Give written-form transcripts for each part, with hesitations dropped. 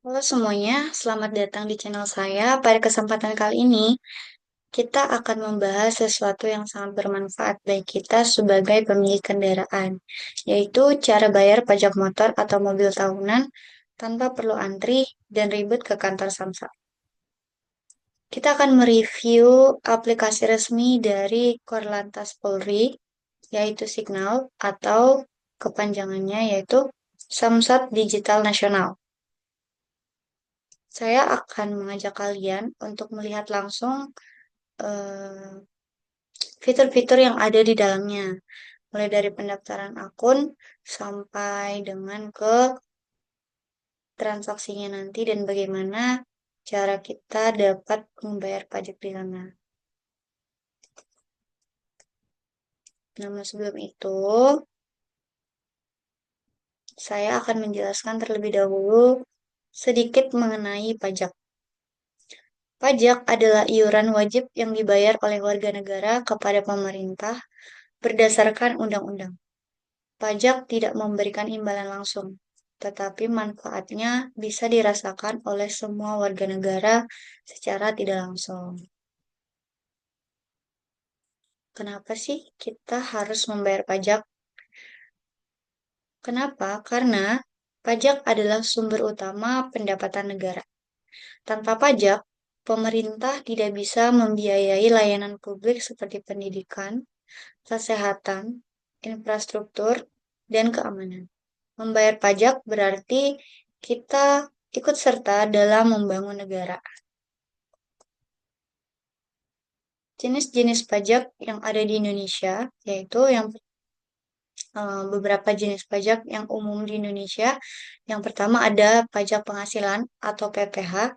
Halo semuanya, selamat datang di channel saya. Pada kesempatan kali ini, kita akan membahas sesuatu yang sangat bermanfaat bagi kita sebagai pemilik kendaraan, yaitu cara bayar pajak motor atau mobil tahunan tanpa perlu antri dan ribet ke kantor Samsat. Kita akan mereview aplikasi resmi dari Korlantas Polri, yaitu Signal atau kepanjangannya yaitu Samsat Digital Nasional. Saya akan mengajak kalian untuk melihat langsung eh, fitur-fitur yang ada di dalamnya, mulai dari pendaftaran akun sampai dengan ke transaksinya nanti dan bagaimana cara kita dapat membayar pajak di sana. Namun sebelum itu, saya akan menjelaskan terlebih dahulu sedikit mengenai pajak. Pajak adalah iuran wajib yang dibayar oleh warga negara kepada pemerintah berdasarkan undang-undang. Pajak tidak memberikan imbalan langsung, tetapi manfaatnya bisa dirasakan oleh semua warga negara secara tidak langsung. Kenapa sih kita harus membayar pajak? Kenapa? Karena pajak adalah sumber utama pendapatan negara. Tanpa pajak, pemerintah tidak bisa membiayai layanan publik seperti pendidikan, kesehatan, infrastruktur, dan keamanan. Membayar pajak berarti kita ikut serta dalam membangun negara. Jenis-jenis pajak yang ada di Indonesia, yaitu beberapa jenis pajak yang umum di Indonesia. Yang pertama ada pajak penghasilan atau PPH.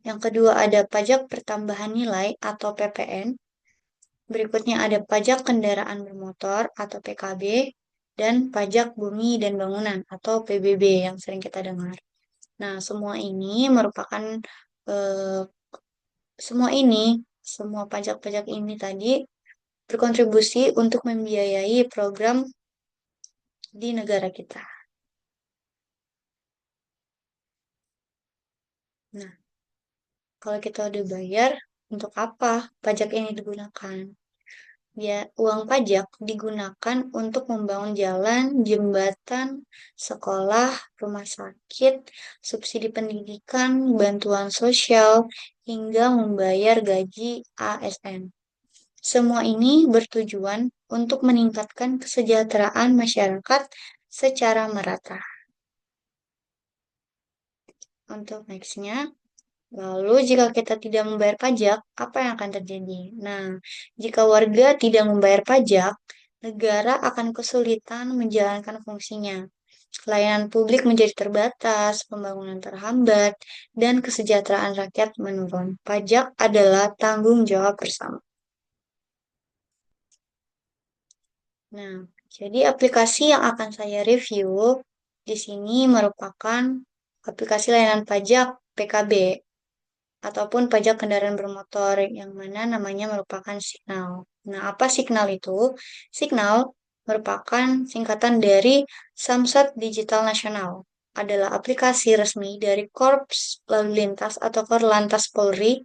Yang kedua ada pajak pertambahan nilai atau PPN. Berikutnya ada pajak kendaraan bermotor atau PKB. Dan pajak bumi dan bangunan atau PBB yang sering kita dengar. Nah, eh, semua ini, semua pajak-pajak ini tadi berkontribusi untuk membiayai program di negara kita. Nah, kalau kita udah bayar, untuk apa pajak ini digunakan? Ya, uang pajak digunakan untuk membangun jalan, jembatan, sekolah, rumah sakit, subsidi pendidikan, bantuan sosial, hingga membayar gaji ASN. Semua ini bertujuan untuk meningkatkan kesejahteraan masyarakat secara merata. Untuk nextnya, lalu jika kita tidak membayar pajak, apa yang akan terjadi? Nah, jika warga tidak membayar pajak, negara akan kesulitan menjalankan fungsinya. Layanan publik menjadi terbatas, pembangunan terhambat, dan kesejahteraan rakyat menurun. Pajak adalah tanggung jawab bersama. Nah, jadi aplikasi yang akan saya review di sini merupakan aplikasi layanan pajak PKB ataupun pajak kendaraan bermotor yang mana namanya merupakan Signal. Nah, apa Signal itu? Signal merupakan singkatan dari Samsat Digital Nasional. Adalah aplikasi resmi dari Korps Lalu Lintas atau Korlantas Polri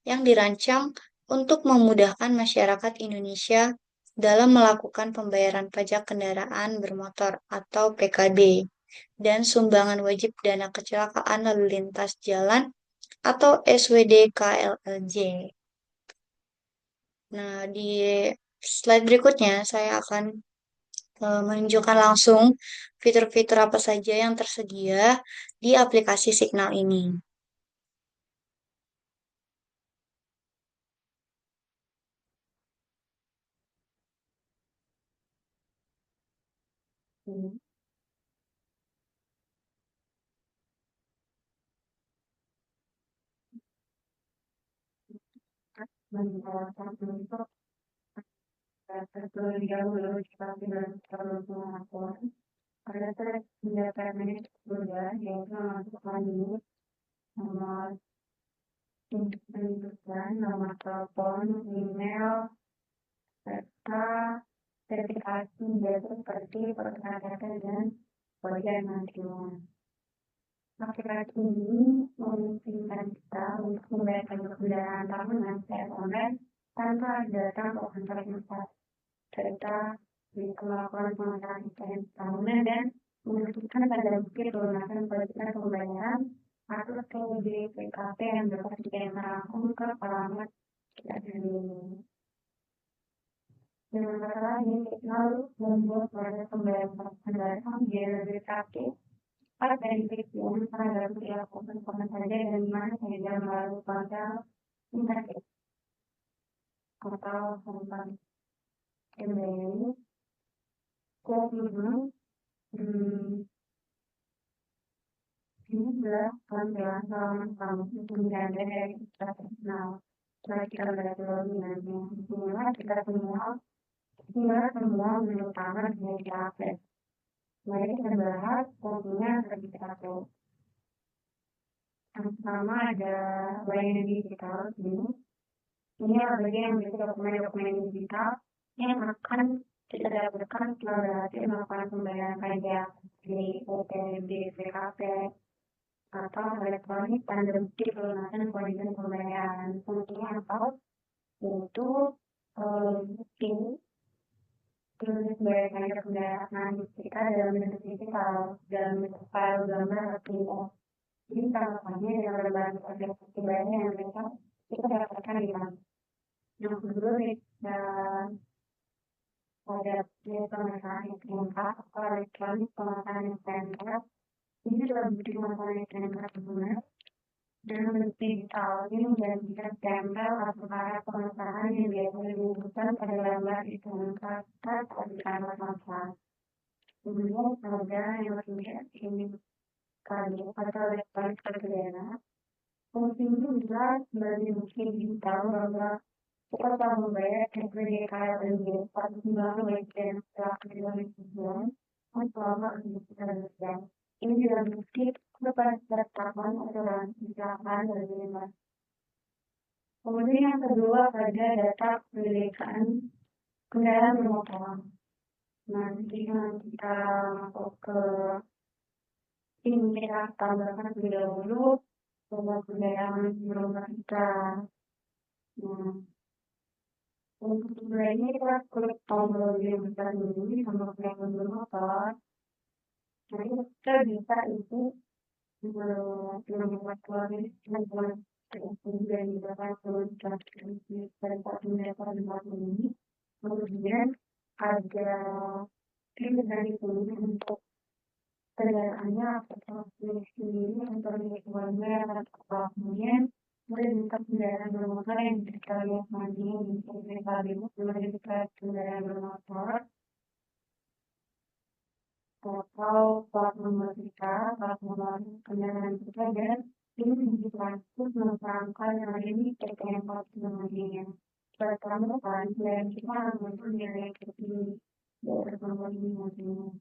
yang dirancang untuk memudahkan masyarakat Indonesia dalam melakukan pembayaran pajak kendaraan bermotor atau PKB dan sumbangan wajib dana kecelakaan lalu lintas jalan atau SWDKLLJ. Nah, di slide berikutnya saya akan menunjukkan langsung fitur-fitur apa saja yang tersedia di aplikasi Signal ini. Hmm. Terlebih dahulu kita tidak terlalu mengakui ada senjata medis berbeda yaitu memasukkan ini nomor untuk pendudukan, nomor telepon, email, serta verifikasi data seperti persyaratan dan wajah nantinya. Aplikasi ini memungkinkan kita untuk membayarkan kendaraan tahunan secara online tanpa datang ke kantor tempat, serta bisa melakukan pengaturan ITM tahunan dan menentukan tanda bukti pelunasan kewajiban pembayaran atau TBPKP yang dapat dikirim langsung ke alamat kita sendiri. Dengan kata lain, lalu membuat proses pembayaran kendaraan menjadi lebih praktis, cepat dan efisien karena dapat dilakukan kapan saja dan di mana saja melalui ponsel, internet, atau handphone. Kembali, komitmen ini adalah tampilan halaman kamu untuk menjadi dari profesional. Setelah kita belajar dengannya, semua menu utama yang kita akses. Mari kita bahas fungsinya terlebih satu. Yang pertama ada layanan digital ini. Ini adalah bagian yang memiliki dokumen-dokumen digital yang akan kita dapatkan setelah berhasil melakukan pembayaran pajak di OTB, BPKP, atau elektronik tanda bukti pelunasan kewajiban pembayaran. Fungsinya apa? Yaitu bukti proses pembayaran pajak kendaraan kita dalam bentuk digital, dalam bentuk file gambar atau PDF. Jadi tanggapannya dengan berbagai proses pembayaran yang kita dapatkan di bank. Yang kedua, pada pemasaran SNK atau elektronik pemasaran SNK, ini adalah bukti pemasaran SNK benar dan bentuk digital ini menjadikan stempel atau karya pemasaran yang biasanya dibutuhkan pada gambar SNK atau di kantor pemasaran. Kemudian ada yang ketiga ini kali atau elektronik terpidana. Fungsi ini jelas sebagai bukti digital bahwa kita telah membayar SPDKLNG pada timbangan bagian setelah kehilangan tujuan selama Indonesia. Ini juga bukti kepada penetapan aturan kecelakaan dan bebas. Kemudian yang kedua ada data kepemilikan kendaraan bermotor. Nah, jika kita masuk ke ini kita tambahkan terlebih dahulu bahwa kendaraan bermotor kita. Nah, untuk sebenarnya kita klik tombol yang besar ini sama yang bermotor. Jadi kita bisa isi membuat keluarin membuat dan beberapa transkripsi serta pendapat ini. Kemudian ada klik dari sini untuk kendaraannya apakah sendiri untuk milik warga atau kemudian untuk kendaraan bermotor yang kita lihat nanti di sini kemudian kita kendaraan bermotor atau plat nomor kita, plat nomor kendaraan kita dan ini dilakukan menerangkan yang ini terkait dengan pertama dan kita untuk nilai tertinggi dari nomor ini nantinya.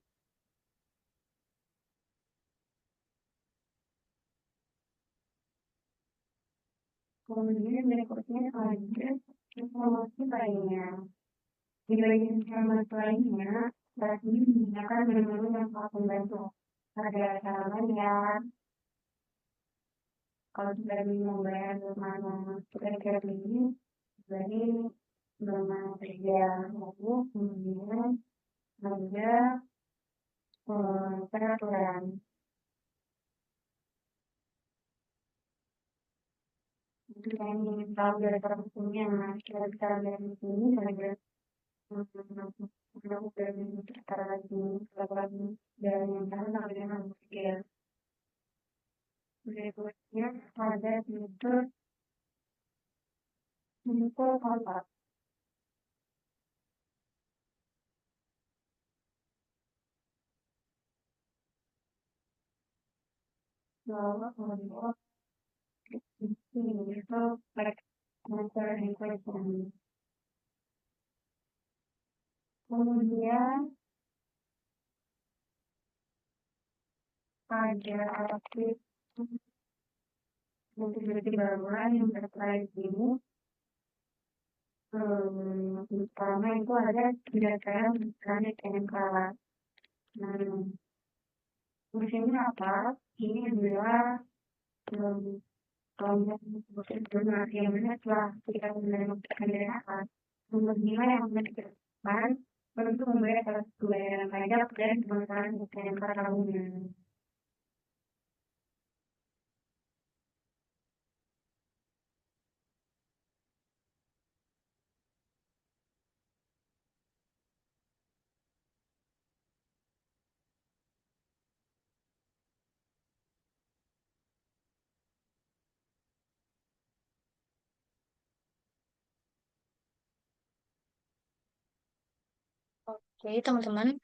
Kemudian berikutnya ada informasi lainnya. Di bagian informasi lainnya, saat ini menggunakan menu yang sangat membantu. Ada cara bayar, kalau kita ingin membayar mana kira-kira ini, jadi mana saja lalu kemudian ada peraturan. Itu yang ingin tahu dari peraturannya, kita bisa lihat di sini ada dari antara lagi dan yang tahu sampai dengan tiga. Berikutnya ada fitur info kontak. Lalu kemudian itu master equation. Kemudian ada aktif multiplicative baruan yang terkait ini. Pertama itu ada berdasarkan misalnya TNK. Nah, Di sini apa? Ini adalah kelompok proses donasi yang mana setelah kita menerima kendaraan, nomor 5 yang menentukan untuk membayar salah satu bayaran pajak dan pemerintahan STNK tahunan. Oke, teman-teman,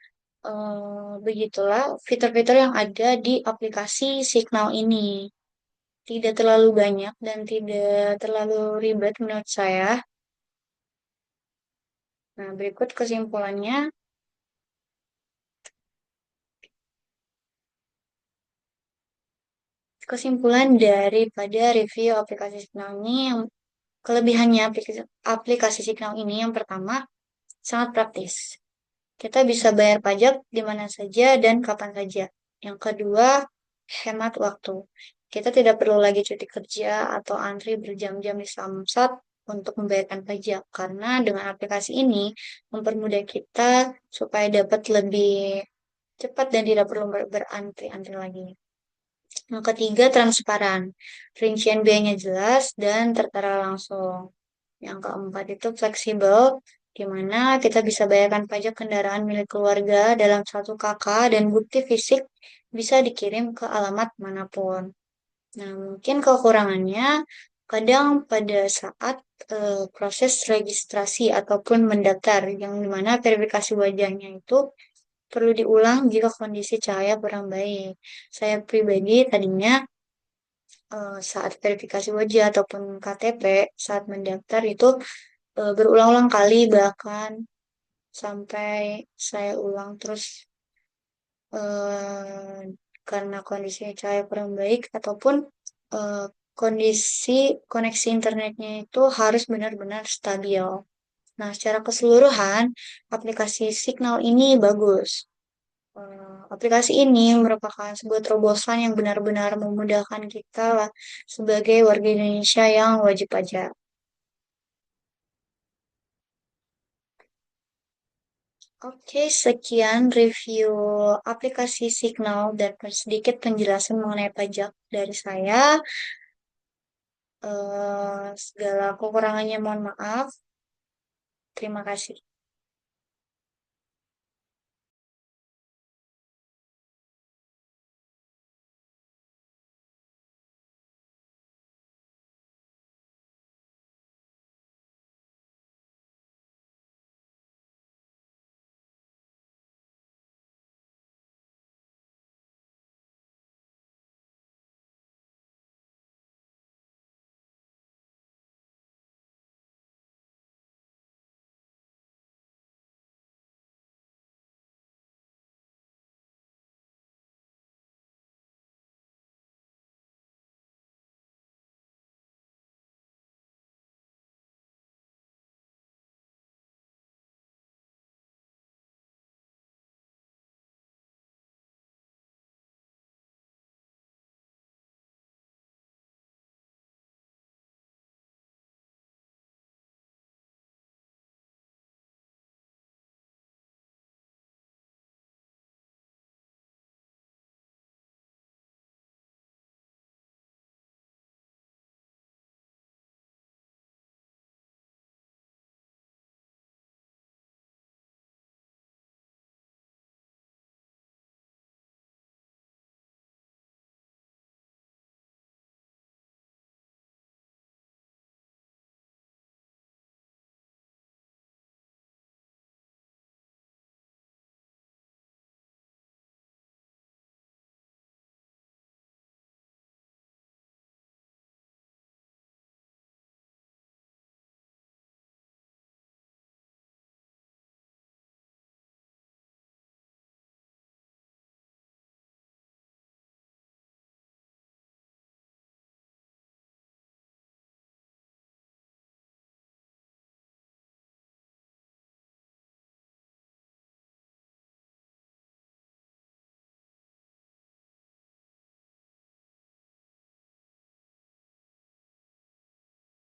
begitulah fitur-fitur yang ada di aplikasi Signal ini. Tidak terlalu banyak dan tidak terlalu ribet menurut saya. Nah, berikut kesimpulannya. Kesimpulan daripada review aplikasi Signal ini, yang kelebihannya aplikasi Signal ini yang pertama, sangat praktis. Kita bisa bayar pajak di mana saja dan kapan saja. Yang kedua, hemat waktu. Kita tidak perlu lagi cuti kerja atau antri berjam-jam di Samsat untuk membayarkan pajak, karena dengan aplikasi ini mempermudah kita supaya dapat lebih cepat dan tidak perlu berantri-antri lagi. Yang ketiga, transparan. Rincian biayanya jelas dan tertera langsung. Yang keempat itu fleksibel, di mana kita bisa bayarkan pajak kendaraan milik keluarga dalam satu kakak dan bukti fisik bisa dikirim ke alamat manapun. Nah, mungkin kekurangannya kadang pada saat proses registrasi ataupun mendaftar, yang dimana verifikasi wajahnya itu perlu diulang jika kondisi cahaya kurang baik. Saya pribadi tadinya saat verifikasi wajah ataupun KTP saat mendaftar itu berulang-ulang kali, bahkan sampai saya ulang terus eh, karena kondisi cahaya kurang baik ataupun eh, kondisi koneksi internetnya itu harus benar-benar stabil. Nah, secara keseluruhan aplikasi Signal ini bagus. Aplikasi ini merupakan sebuah terobosan yang benar-benar memudahkan kita lah sebagai warga Indonesia yang wajib pajak. Oke, sekian review aplikasi Signal dan sedikit penjelasan mengenai pajak dari saya. Segala kekurangannya mohon maaf. Terima kasih.